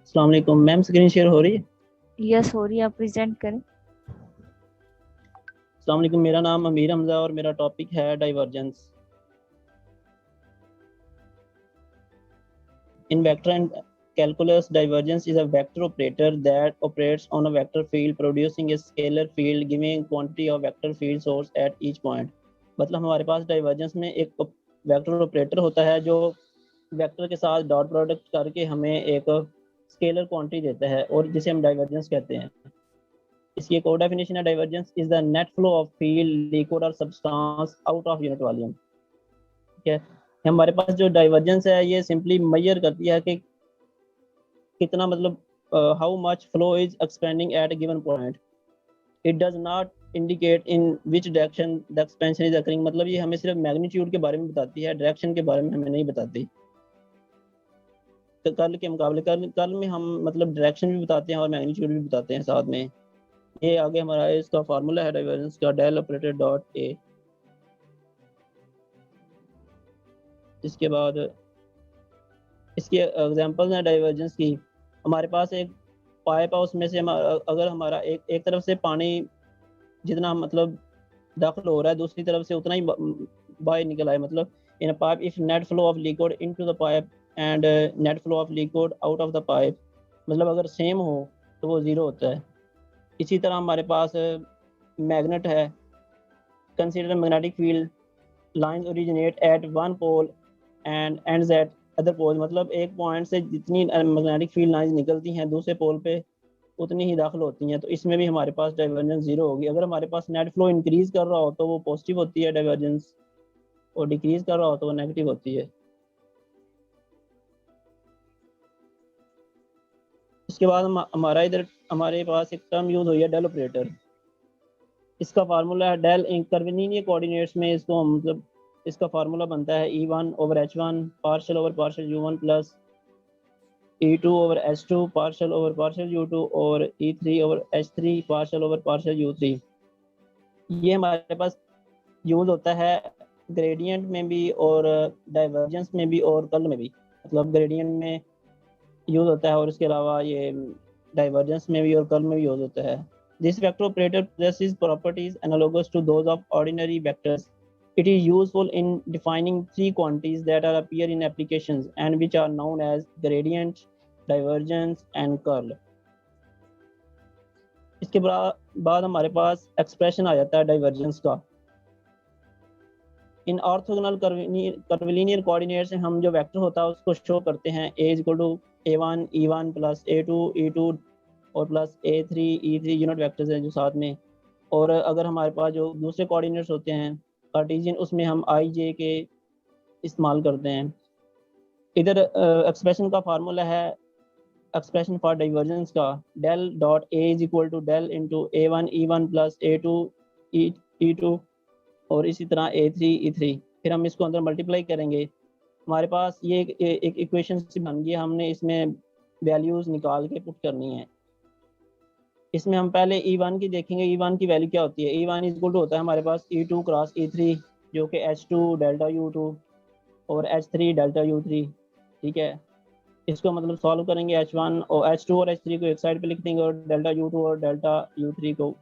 अस्सलाम वालेकुम ma'am, screen share हो रही है? यस हो रही है, आप प्रेजेंट करें। अस्सलाम वालेकुम, मेरा नाम अमीर हमजा और मेरा टॉपिक है divergence. In vector and calculus, divergence is a vector operator that operates on a vector field producing a scalar field giving quantity of vector field source at each point। मतलब हमारे पास डाइवर्जेंस में एक vector operator होता है जो vector के साथ dot product करके हमें एक स्केलर क्वांटिटी देता है और जिसे हम डाइवर्जेंस कहते हैं। इसकी एक और डेफिनेशन है, divergence is the net flow of field liquid और substance out of unit volume. ठीक है, हमारे पास जो डाइवर्जेंस है ये सिंपली मेजर करती है कि कितना मतलब how much flow is expanding at a given point. It does not indicate in which direction the expansion is occurring. मतलब ये हमें सिर्फ मैग्नीट्यूड के बारे में बताती है, डायरेक्शन के बारे में हमें नहीं बताती। तो कर्ल के मुकाबले कर्ल में हम मतलब डायरेक्शन भी बताते हैं और मैग्नीट्यूड भी बताते हैं साथ में। ये आगे हमारा इसका फार्मूला है डाइवर्जेंस का, डेल ऑपरेटर डॉट ए। इसके बाद इसके एग्जांपल है डाइवर्जेंस की। हमारे पास एक पाइप है, उसमें से अगर हमारा एक तरफ से पानी जितना मतलब दाखिल हो रहा है दूसरी तरफ से उतना ही बाहर निकल आए। मतलब in a pipe if net flow of liquid into the pipe and net flow of liquid out of the pipe, मतलब अगर सेम हो तो वो जीरो होता है। इसी तरह हमारे पास मैग्नेट है। Consider magnetic field lines originate at one pole and ends at other pole. मतलब एक पॉइंट से जितनी मैग्नेटिक फील्ड लाइंस निकलती हैं दूसरे पोल पे उतनी ही दाखिल होती हैं। तो इसमें भी हमारे पास डाइवर्जेंस जीरो होगी। अगर हमारे पास नेट फ्लो इंक्रीज कर रहा हो तो वो पॉजिटिव होती है डाइवर्जेंस, और डिक्रीज कर रहा हो तो वो नेगेटिव होती है। इसके बाद हमारा इधर हमारे पास एक टर्म यूज हुई है, डेल ऑपरेटर। इसका फार्मूला है डेल इन कर्विलिनियर कोऑर्डिनेट्स में इसको मतलब इसका फार्मूला बनता है E1 over H1 partial over partial U1 plus E2 over H2 partial over partial U2 और E3 over H3 partial over partial U3। ये हमारे पास यूज होता है ग्रेडियंट में भी और डाइवर्जेंस में भी और कर्ल में भी। मतलब ग्रेडियंट में यूज होता है और इसके अलावा ये डाइवर्जेंस में भी और कर्ल में भी यूज होता है। This vector operator possesses properties analogous to those of ordinary vectors. It is useful in defining three quantities that are appear in applications and which are known as gradient, divergence and curl. इसके बाद हमारे पास expression आ जाता है divergence का। इन orthogonal curvilinear coordinate से हम जो vector होता है उसको शो करते हैं a equal to a1 e1 plus a2 e2 और plus a3 e3 unit vectors हैं जो साथ में। और अगर हमारे पास जो दूसरे कोऑर्डिनेट्स होते हैं कार्टेशियन, उसमें हम i j के इस्तेमाल करते हैं। इधर एक्सप्रेशन का फार्मूला है एक्सप्रेशन फॉर डाइवर्जेंस का, del dot a is equal to del into a1 e1 plus a2 e2 और इसी तरह A3 E3। फिर हम इसको अंदर मल्टीप्लाई करेंगे। हमारे पास ये एक इक्वेशन सी बन गई, हमने इसमें वैल्यूज निकाल के पुट करनी है। इसमें हम पहले E1 की देखेंगे, E1 की वैल्यू क्या होती है। E1 इक्वल टू होता है हमारे पास E2 क्रॉस E3 जो कि H2 डेल्टा U2 और H3 डेल्टा U3। ठीक है, इसको मतलब सॉल्व करेंगे H1 और H2 और H3 को एक साइड पे लिख देंगे और डेल्टा U2 और डेल्टा U3 को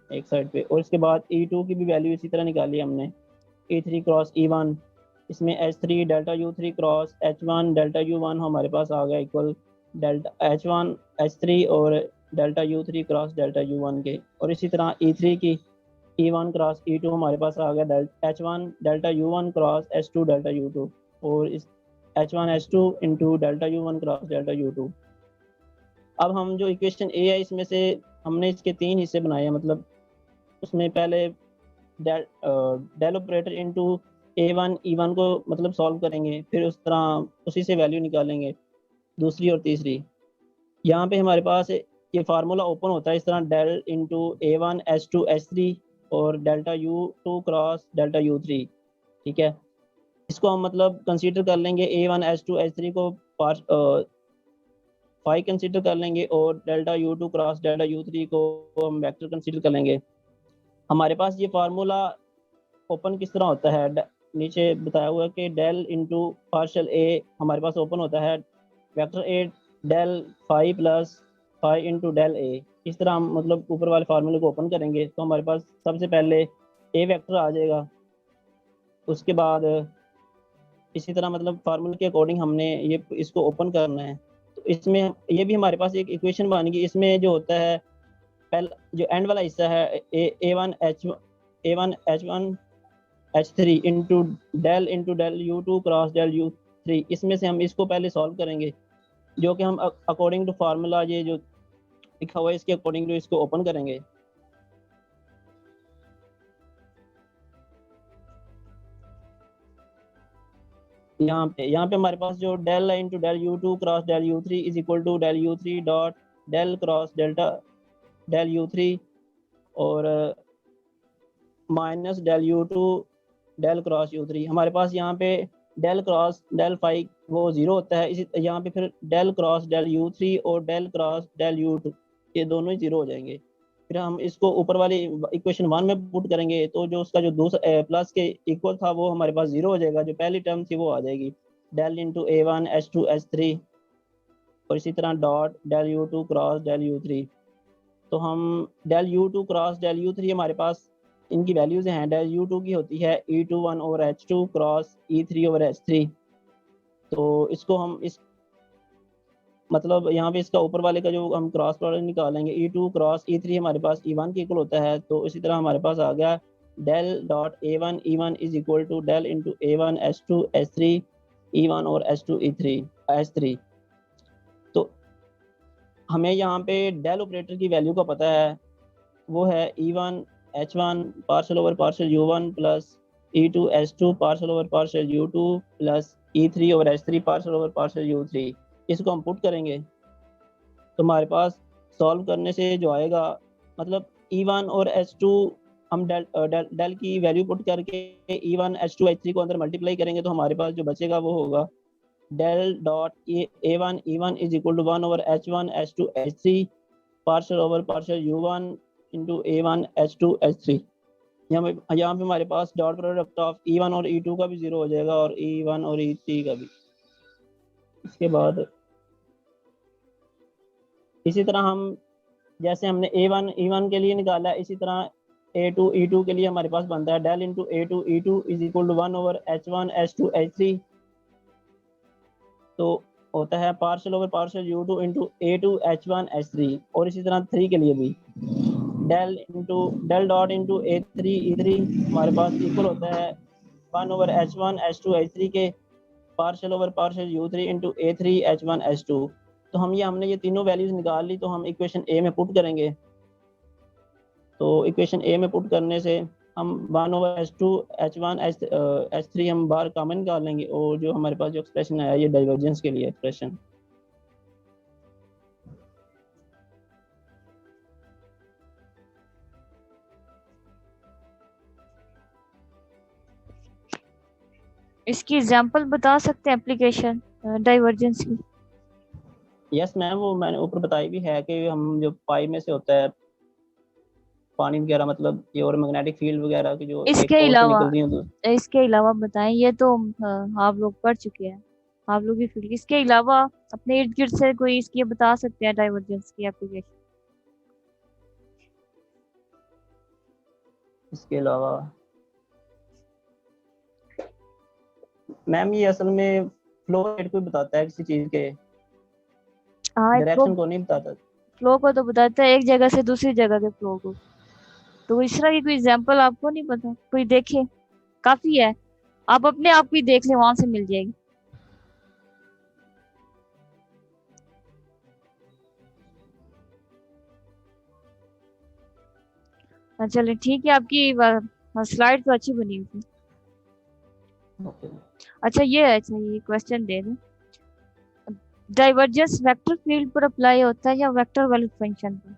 एक साइड पे। और इसके बाद E2 की भी वैल्यू इसी तरह निकाली हमने, E3 क्रॉस E1। इसमें H3 delta U3 cross H1 delta U1 हमारे पास आ गया इक्वल डेल्टा H1 H3 और delta U3 cross delta U1 के। और इसी तरह E3 की E1 क्रॉस E2 हमारे पास आ गया H1 delta U1 cross H2 delta U2 और इस H1 H2 into delta U1 cross delta U2। अब हम जो इक्वेशन ए है इसमें से हमने इसके तीन हिस्से बनाए हैं। मतलब उसमें पहले del operator into A1 E1 को मतलब सॉल्व करेंगे, फिर उस तरह उसी से वैल्यू निकालेंगे। दूसरी और तीसरी। यहाँ पे हमारे पास ये फार्मूला ओपन होता है इस तरह, डेल इंटू A1H2H3 और delta U2 cross delta U3। ठीक है, इसको हम मतलब कंसीडर कर लेंगे A1H2H3 को फाइव कंसीडर कर लेंगे और delta U2 cross delta U3 को हम वेक्टर कंसीडर कर लेंगे। हमारे पास ये फार्मूला ओपन किस तरह होता है, नीचे बताया हुआ है कि डेल इंटू पार्शल ए हमारे पास ओपन होता है vector A del five plus five into del A. इस तरह हम मतलब ऊपर वाले फार्मूले को ओपन करेंगे तो हमारे पास सबसे पहले ए वेक्टर आ जाएगा। उसके बाद इसी तरह मतलब फार्मूले के अकॉर्डिंग हमने ये इसको ओपन करना है। तो इसमें ये भी हमारे पास एक इक्वेशन बन गई। इसमें जो होता है पहला जो एंड वाला हिस्सा है A1H1H3 into del U2 cross del U3, इसमें से हम इसको पहले सॉल्व करेंगे, जो कि हम अकॉर्डिंग टू फार्मूला ये जो लिखा हुआ है इसके अकॉर्डिंग टू इसको ओपन करेंगे। यहाँ पे हमारे पास जो डेल है into del U2 cross del U3 is equal to del U3 dot del cross delta del U3 और minus del U2 del cross U3। हमारे पास यहाँ पे डेल क्रॉस डेल फाइव वो जीरो होता है, इसी यहाँ पे फिर डेल क्रॉस डेल U3 और डेल क्रॉस डेल U2 ये दोनों ही जीरो हो जाएंगे। फिर हम इसको ऊपर वाली इक्वेशन 1 में पुट करेंगे तो जो उसका जो दूसरा प्लस के इक्वल था वो हमारे पास जीरो हो जाएगा, जो पहली टर्म थी वो आ जाएगी डेल इंटू A1H2H3 और इसी तरह dot del U2 cross del U3। तो हम del U2 cross del U3 हमारे पास इनकी वैल्यूज हैं, डेल U2 की होती है E21 over H2 cross E3 over H3। तो इसको हम इस मतलब यहाँ पे इसका ऊपर वाले का जो हम क्रॉस प्रोडक्ट निकालेंगे E2 क्रॉस E3 हमारे पास E1 के इक्वल होता है। तो इसी तरह हमारे पास आ गया del dot A1 E1 is equal to del into A1 H2 H3 E1 और H2 E3 H3। तो हमें यहाँ पे डेल ऑपरेटर की वैल्यू का पता है, वो है E1 H1 partial over partial U1 plus E2 H2 partial over partial U2 plus E3 over H3 partial over partial U3। इसको हम पुट करेंगे तो हमारे पास सॉल्व करने से जो आएगा मतलब E1 और H2 हम डेल की वैल्यू पुट करके E1 H2 H3 को अंदर मल्टीप्लाई करेंगे तो हमारे पास जो बचेगा वो होगा del dot A1 E1 is equal to 1 over H1 H2 H3 partial over partial U1 into A1 H2 H3। यहाँ पे हमारे पास डॉट प्रोडक्ट ऑफ E1 और E2 का भी जीरो हो जाएगा और E1 और E3 का भी। इसके बाद इसी तरह हम जैसे हमने A1 E1 के लिए निकाला इसी तरह A2 E2 के लिए हमारे पास बनता है del into A2 E2 is equal to 1 over H1 H2 H3। तो होता है partial over partial U2 into A2 H1 H3 और इसी तरह 3 के लिए भी del dot into A3 E3 हमारे पास इक्वल होता है 1 ओवर H1 H2 H3 के partial over partial U3 into A3 H1 H2। तो हमने ये तीनों वैल्यूज निकाल ली तो हम इक्वेशन ए में पुट करेंगे। तो इक्वेशन ए में पुट करने से हम 1 ओवर H2 H1 H3 हम बाहर कॉमन निकाल लेंगे और जो हमारे पास जो एक्सप्रेशन आया ये डाइवर्जेंस के लिए एक्सप्रेशन। इसकी एग्जांपल बता सकते हैं एप्लीकेशन डाइवर्जेंस की? यस मैम, वो मैंने ऊपर बताई भी है कि हम जो पाइप में से होता है पानी वगैरह मतलब ये और मैग्नेटिक फील्ड वगैरह की जो एक इसके पोल से अलावा निकलती है तो इसके अलावा बताएं, ये तो आप लोग पढ़ चुके हैं, आप लोग की फील्ड। इसके अलावा अपने इर्द गिर्द से कोई इसकी बता सकते हैं डाइवर्जेंस की एप्लीकेशन? इसके अलावा मैम ये असल में फ्लो रेट को बताता है किसी चीज के, हाँ, डायरेक्शन को नहीं बताता। फ्लो को तो बताता है, एक जगह से दूसरी जगह के फ्लो को। तो इस तरह की कोई एग्जांपल आपको नहीं पता? कोई देखे, काफी है, आप अपने आप ही देख ले, वहां से मिल जाएगी। चलिए ठीक है, आपकी स्लाइड तो अच्छी बनी हुई थी। अच्छा ये क्वेश्चन दे दें। डाइवर्जेंस वेक्टर फील्ड पर अप्लाई होता है या वेक्टर वैल्यूड फंक्शन पर?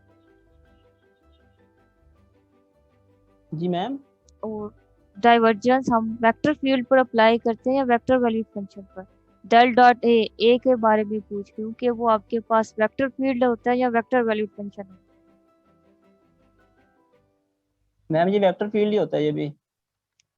जी मैम। और डाइवर्जेंस हम वेक्टर फील्ड पर अप्लाई करते हैं या वेक्टर वैल्यूड फंक्शन पर? डेल डॉट ए के बारे में पूछ रही हूँ कि वो आपके पास वेक्टर फील्ड होता है या वेक्टर वैल्यूड फंक्शन है? मैम ये वेक्टर फील्ड ही होता है ये भी।